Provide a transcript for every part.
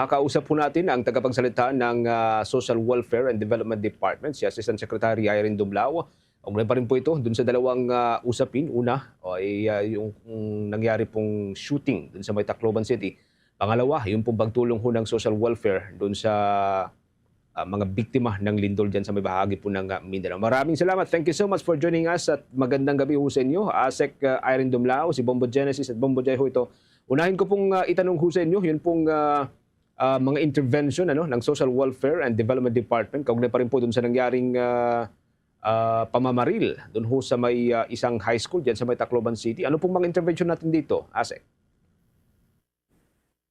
Kausap po natin ang tagapagsalita ng Social Welfare and Development Department, si Assistant Secretary Irene Dumlao. Ugnay pa rin po ito dun sa dalawang usapin. Una ay yung nangyari pong shooting dun sa may Tacloban City. Pangalawa, yung pong pagtulong ho ng social welfare dun sa mga biktima ng lindol dyan sa may bahagi po ng Mindanao. Maraming salamat. Thank you so much for joining us at magandang gabi ho sa inyo. ASEC Irene Dumlao, si Bombo Genesis at Bombo Jai ho ito. Unahin ko pong itanong ho sa inyo, yun pong mga intervention ng Social Welfare and Development Department. Kaugnay pa rin po dun sa nangyaring pamamaril dun ho sa may isang high school dyan sa may Tacloban City. Ano pong mga intervention natin dito, ASEC?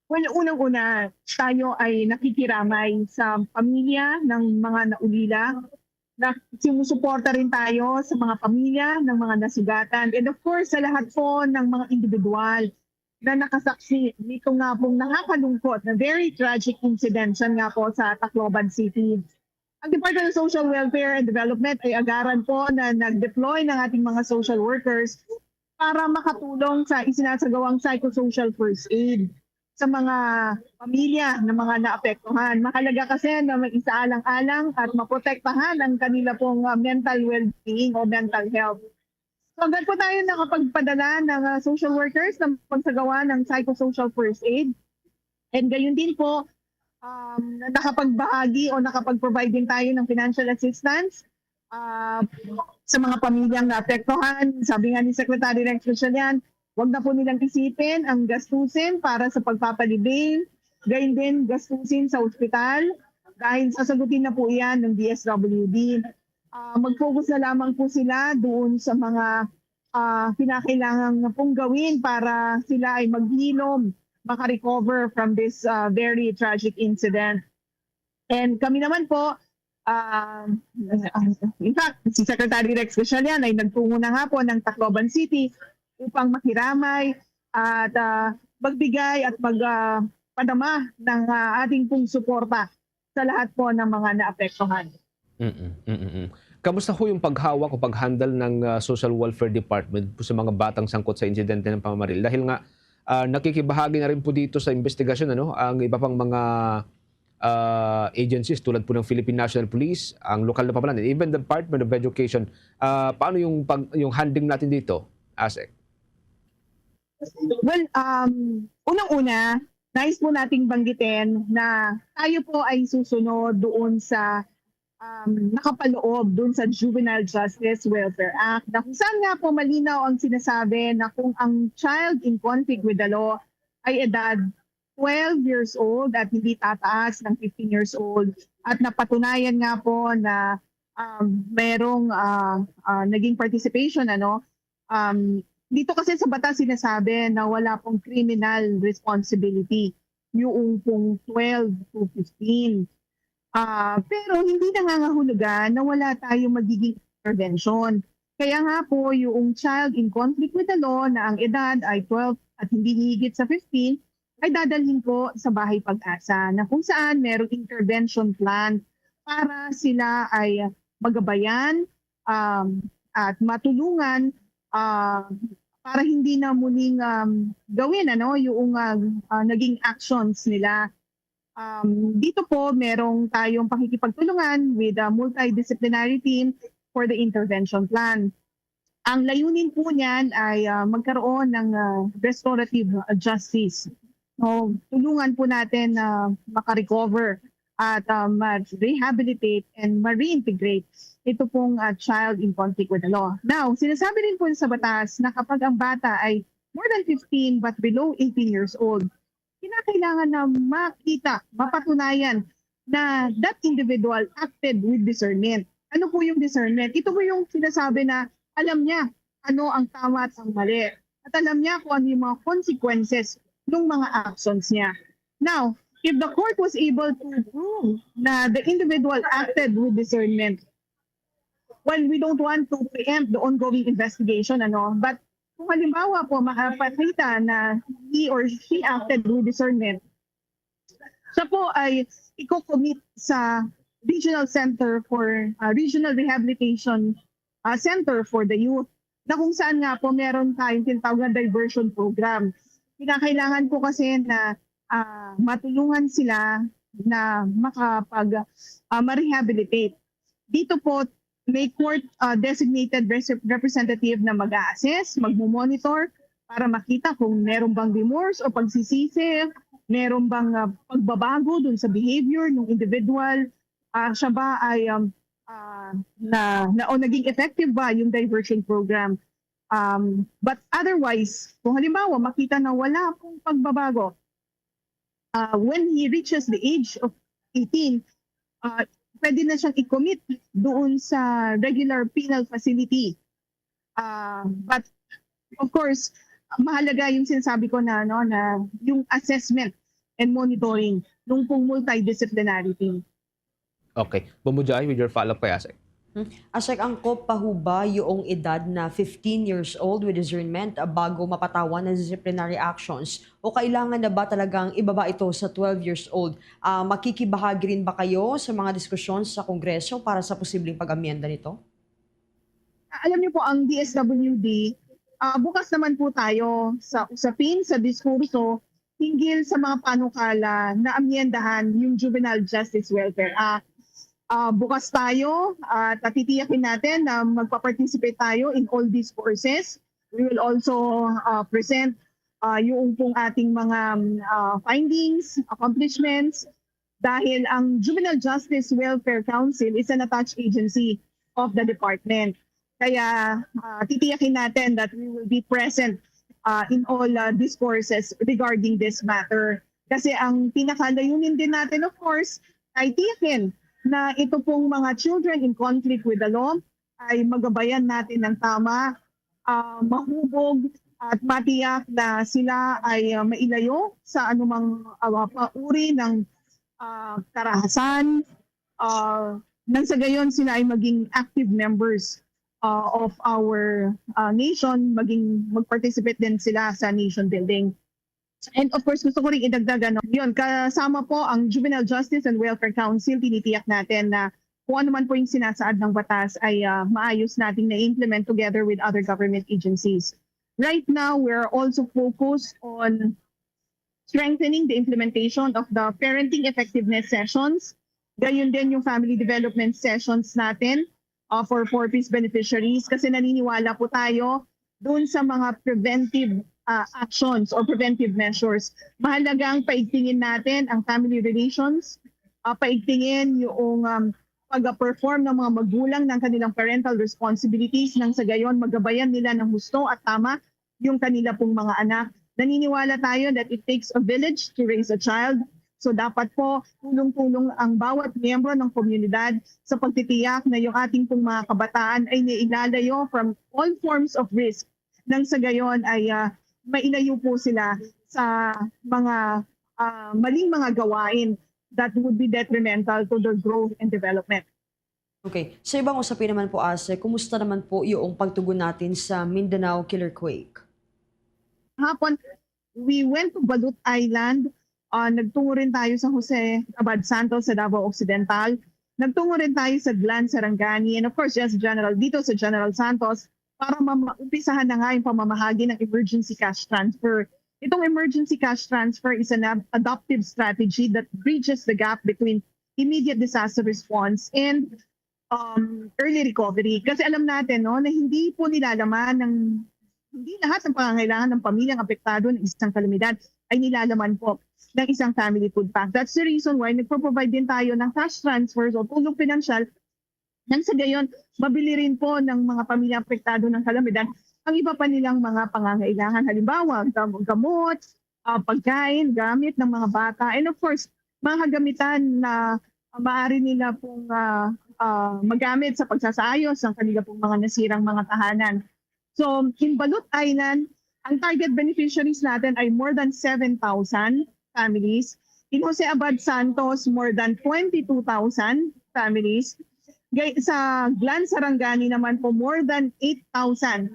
Well, unang-una, tayo ay nakikiramay sa pamilya ng mga naulila. Sinusuporta rin tayo sa mga pamilya ng mga nasugatan. And of course, sa lahat po ng mga individual na nakasaksi nito nga pong nakakalungkot na very tragic incident nga po sa Tacloban City. Ang Department of Social Welfare and Development ay agaran po na nag-deploy ng ating mga social workers para makatulong sa isinasagawang psychosocial first aid sa mga pamilya na mga naapektuhan. Mahalaga kasi na may isaalang-alang at maprotektahan ang kanila pong mental well-being o mental health. So agad po tayo nakapagpadala ng social workers na pagsagawa ng psychosocial first aid. And gayon din po, nakapagbahagi o nakapag-provide din tayo ng financial assistance sa mga pamilyang naapektuhan. Sabi nga ni Secretary Rex Gatchalian, huwag na po nilang isipin ang gastusin para sa pagpapalibing, gayon din gastusin sa ospital, dahil sasagutin na po yan ng DSWD. Mag-focus na lamang po sila doon sa mga kinakailangan pong gawin para sila ay maghilom, makarecover from this very tragic incident. And kami naman po, in fact, si Secretary Rex Gatchalian ay nagtungo na nga po ng Tacloban City upang makiramay at magbigay at magpadama ng ating pong suporta sa lahat po ng mga naapektuhan. Kamusta ho yung paghawak o pag-handle ng Social Welfare Department po sa mga batang sangkot sa insidente ng pamamaril? Dahil nga nakikibahagi na rin po dito sa investigasyon ang iba pang mga agencies tulad po ng Philippine National Police, ang lokal na pamahalaan, even the Department of Education. Paano yung handling natin dito, ASEC? Well, unang-una, nais po nating banggitin na tayo po ay susunod doon sa nakapaloob doon sa Juvenile Justice Welfare Act na kung saan nga po malinaw ang sinasabi na kung ang child in conflict with the law ay edad 12 years old at hindi tataas ng 15 years old at napatunayan nga po na merong naging participation dito kasi sa batas sinasabi na wala pong criminal responsibility yung pong 12 to 15. Pero hindi nangangahulugan na wala tayong magiging intervention. Kaya nga po yung child in conflict with the law na ang edad ay 12 at hindi higit sa 15 ay dadalhin po sa Bahay Pag-asa na kung saan merong intervention plan para sila ay magabayan at matulungan para hindi na muling gawin yung naging actions nila. Dito po merong tayong pakikipagtulungan with a multidisciplinary team for the intervention plan. Ang layunin po niyan ay magkaroon ng restorative justice. So, tulungan po natin makarecover at ma-rehabilitate and ma-reintegrate ito pong child in conflict with the law. Now, sinasabi rin po sa batas na kapag ang bata ay more than 15 but below 18 years old, kinakailangan na makita, mapatunayan na that individual acted with discernment. Ano po yung discernment? Ito po yung sinasabi na alam niya ano ang tama at ang mali. At alam niya kung ano yung mga consequences ng mga actions niya. Now, if the court was able to prove na the individual acted with discernment, well, we don't want to preempt the ongoing investigation, but kung halimbawa po makapakita na he or she acted with discernment, siya po ay i-commit sa Regional Center for Regional Rehabilitation Center for the Youth na kung saan nga po meron tayong tinatawag na diversion program. Kinakailangan po kasi na matulungan sila na ma-rehabilitate. Dito po, may court designated representative na mag-a-assess, magmo-monitor para makita kung meron bang remorse o pagsisisi, meron bang pagbabago dun sa behavior ng individual, siya ba ay naging effective ba yung diversion program. But otherwise, kung halimbawa makita na wala pong pagbabago, when he reaches the age of 18, pwede na siyang i-commit doon sa regular penal facility. But of course, mahalaga yung sinasabi ko na yung assessment and monitoring nung pong multidisciplinary team. Okay. Bumujay with your follow-up kay Asek. Asek, angkop pa ho ba yung edad na 15 years old with discernment bago mapatawan ng disciplinary actions? O kailangan na ba talagang ibaba ito sa 12 years old? Makikibahagi rin ba kayo sa mga diskusyon sa Kongreso para sa posibleng pag-amyenda nito? Alam niyo po, ang DSWD, bukas naman po tayo sa usapin, sa diskurso, hinggil sa mga panukala na amyendahan yung Juvenile Justice Welfare Act. Bukas tayo at titiyakin natin na magpa-participate tayo in all these courses. We will also present yung pong ating mga findings, accomplishments, dahil ang Juvenile Justice Welfare Council is an attached agency of the department. Kaya titiyakin natin that we will be present in all discourses regarding this matter. Kasi ang pinakalayunin din natin, of course, ay tiyakin na ito pong mga children in conflict with the law ay magabayan natin ng tama, mahubog at matiyak na sila ay mailayo sa anumang uri ng karahasan, nang sa gayon sila ay maging active members of our nation, mag-participate din sila sa nation building. And of course, gusto ko rin idagdag, yun, kasama po ang Juvenile Justice and Welfare Council, tinitiyak natin na kung ano man po yung sinasaad ng batas ay maayos nating na-implement together with other government agencies. Right now, we're also focused on strengthening the implementation of the parenting effectiveness sessions. Gayon din yung family development sessions natin for 4Ps beneficiaries kasi naniniwala po tayo doon sa mga preventive actions or preventive measures. Mahalagang paigtingin natin ang family relations, paigtingin yung pag-perform ng mga magulang ng kanilang parental responsibilities nang sa gayon magabayan nila ng husto at tama yung kanila pong mga anak. Naniniwala tayo that it takes a village to raise a child. So dapat po tulong-tulong ang bawat miyembro ng komunidad sa pagtitiyak na yung ating pong mga kabataan ay nailalayo from all forms of risk. Nang sa gayon ay mailayo po sila sa mga maling mga gawain that would be detrimental to their growth and development. Okay. Sa ibang usapin naman po, Asek, kumusta naman po yung pagtugon natin sa Mindanao Killer Quake? Hapon, we went to Balut Island. Nagtungo rin tayo sa Jose Abad Santos sa Davao Occidental. Nagtungo rin tayo sa Glan Sarangani and of course, yes, dito sa General Santos para umpisahan na nga yung pamamahagi ng emergency cash transfer. Itong emergency cash transfer is an adaptive strategy that bridges the gap between immediate disaster response and early recovery. Kasi alam natin na hindi po nilalaman hindi lahat ng pangangailangan ng pamilyang apektado ng isang kalamidad ay nilalaman po ng isang family food pack. That's the reason why nagpo-provide din tayo ng cash transfers o tulong pinansyal nang sa gayon, mabili rin po ng mga pamilyang apektado ng kalamidad ang iba pa nilang mga pangangailangan. Halimbawa, gamot, pagkain, gamit ng mga bata, and of course, mga kagamitan na maaari nila pong magamit sa pagsasaayos ng kanila pong mga nasirang mga tahanan. So, in Balut Island, ang target beneficiaries natin ay more than 7,000 families. In Jose Abad Santos, more than 22,000 families. Sa Glan Sarangani naman po, more than 8,000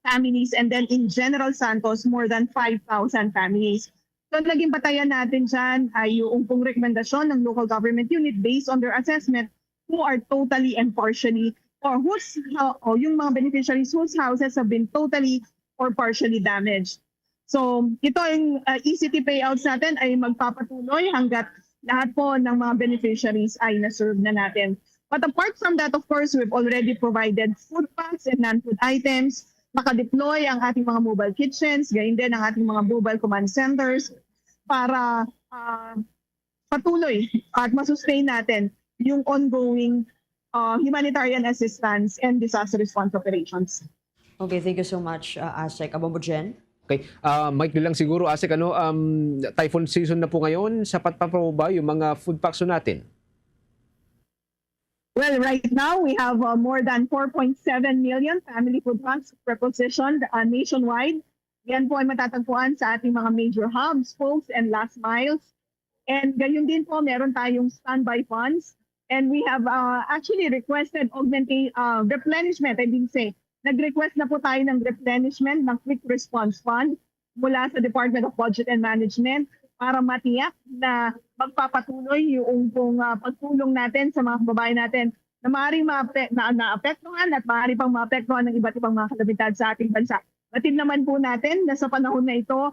families. And then in General Santos, more than 5,000 families. So naging batayan natin dyan ay yung pong rekomendasyon ng local government unit based on their assessment who are totally and partially or yung mga beneficiaries whose houses have been totally or partially damaged. So ito yung ECT payouts natin ay magpapatuloy hanggat lahat po ng mga beneficiaries ay na-serve na natin. But apart from that, of course, we've already provided food packs and non-food items. Naka-deploy ang ating mga mobile kitchens, gayon din ang ating mga mobile command centers para patuloy at masustain natin yung ongoing humanitarian assistance and disaster response operations. Okay, thank you so much, ASEC. Abo mo, Jen? Okay, Mike lang siguro, Asik, typhoon season na po ngayon, sapat pa po ba yung mga food packs natin? Well, right now we have more than 4.7 million family food packs prepositioned nationwide. Yan po ay matatagpuan sa ating mga major hubs, spokes, and last miles. And gayon din po, meron tayong standby funds. And we have actually requested replenishment, I didn't say. Nag-request na po tayo ng replenishment ng Quick Response Fund mula sa Department of Budget and Management para matiyak na magpapatuloy yung pagtulong natin sa mga kababayan natin na maaaring naapektuhan at maaari pang maapektuhan ng iba't ibang mga kalamidad sa ating bansa. Batid naman po natin na sa panahon na ito,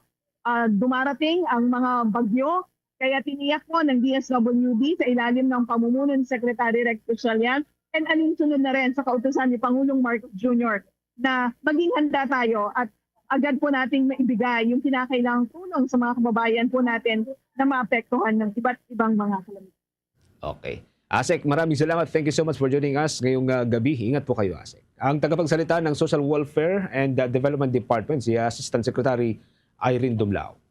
dumarating ang mga bagyo, kaya tiniyak po ng DSWD sa ilalim ng pamumuno ni Secretary Rex Gatchalian and alinsunod na rin sa kautusan ni Pangulong Marcos Jr. na maging handa tayo at agad po nating maibigay yung kinakailangang tulong sa mga kababayan po natin na maapektuhan ng iba't ibang mga kalamidad. Okay. Asik, maraming salamat. Thank you so much for joining us ngayong gabi. Ingat po kayo, Asik. Ang tagapagsalita ng Social Welfare and Development Department, si Assistant Secretary Irene Dumlao.